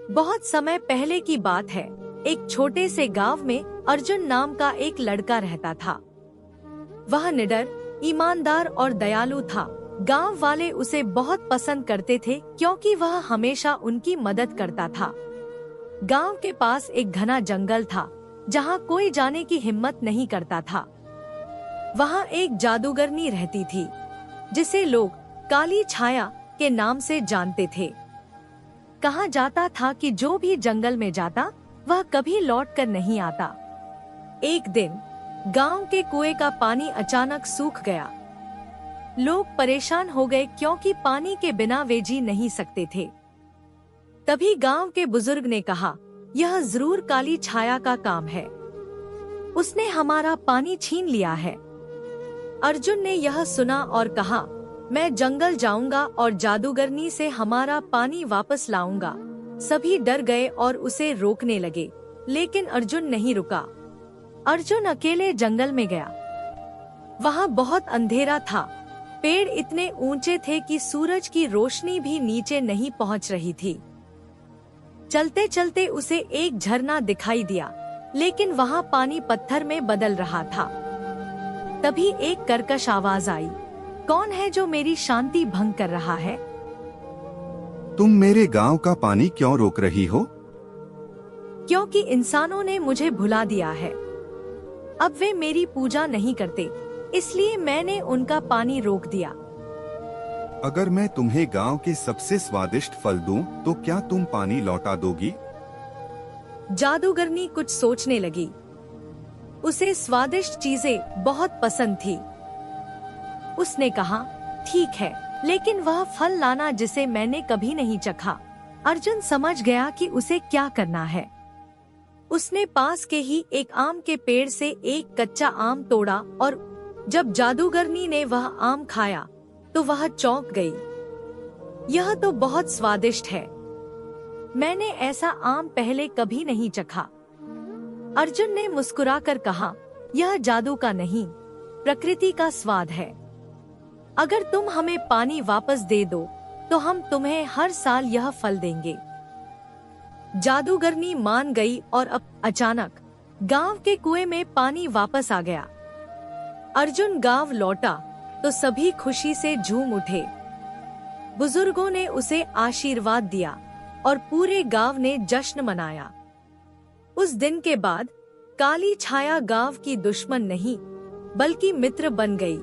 बहुत समय पहले की बात है। एक छोटे से गांव में अर्जुन नाम का एक लड़का रहता था। वह निडर, ईमानदार और दयालु था। गांव वाले उसे बहुत पसंद करते थे क्योंकि वह हमेशा उनकी मदद करता था। गांव के पास एक घना जंगल था जहां कोई जाने की हिम्मत नहीं करता था। वहां एक जादूगरनी रहती थी जिसे लोग काली छाया के नाम से जानते थे। कहा जाता था कि जो भी जंगल में जाता वह कभी लौट कर नहीं आता। एक दिन गांव के कुएं का पानी अचानक सूख गया। लोग परेशान हो गए क्योंकि पानी के बिना वे जी नहीं सकते थे। तभी गांव के बुजुर्ग ने कहा, यह जरूर काली छाया का काम है, उसने हमारा पानी छीन लिया है। अर्जुन ने यह सुना और कहा, मैं जंगल जाऊंगा और जादूगरनी से हमारा पानी वापस लाऊंगा। सभी डर गए और उसे रोकने लगे, लेकिन अर्जुन नहीं रुका। अर्जुन अकेले जंगल में गया। वहाँ बहुत अंधेरा था। पेड़ इतने ऊंचे थे कि सूरज की रोशनी भी नीचे नहीं पहुँच रही थी। चलते चलते उसे एक झरना दिखाई दिया, लेकिन वहाँ पानी पत्थर में बदल रहा था। तभी एक कर्कश आवाज आई, कौन है जो मेरी शांति भंग कर रहा है? तुम मेरे गांव का पानी क्यों रोक रही हो? क्योंकि इंसानों ने मुझे भुला दिया है। अब वे मेरी पूजा नहीं करते, इसलिए मैंने उनका पानी रोक दिया। अगर मैं तुम्हें गांव के सबसे स्वादिष्ट फल दूं, तो क्या तुम पानी लौटा दोगी? जादूगरनी कुछ सोचने लगी। उसे स्वादिष्ट चीजें बहुत पसंद थी। उसने कहा, ठीक है, लेकिन वह फल लाना जिसे मैंने कभी नहीं चखा। अर्जुन समझ गया कि उसे क्या करना है। उसने पास के ही एक आम के पेड़ से एक कच्चा आम तोड़ा और जब जादूगरनी ने वह आम खाया तो वह चौंक गई। यह तो बहुत स्वादिष्ट है, मैंने ऐसा आम पहले कभी नहीं चखा। अर्जुन ने मुस्कुराकर कहा, यह जादू का नहीं, प्रकृति का स्वाद है। अगर तुम हमें पानी वापस दे दो तो हम तुम्हें हर साल यह फल देंगे। जादूगरनी मान गई और अब अचानक गांव के कुएं में पानी वापस आ गया। अर्जुन गांव लौटा तो सभी खुशी से झूम उठे। बुजुर्गों ने उसे आशीर्वाद दिया और पूरे गांव ने जश्न मनाया। उस दिन के बाद काली छाया गांव की दुश्मन नहीं बल्कि मित्र बन गई।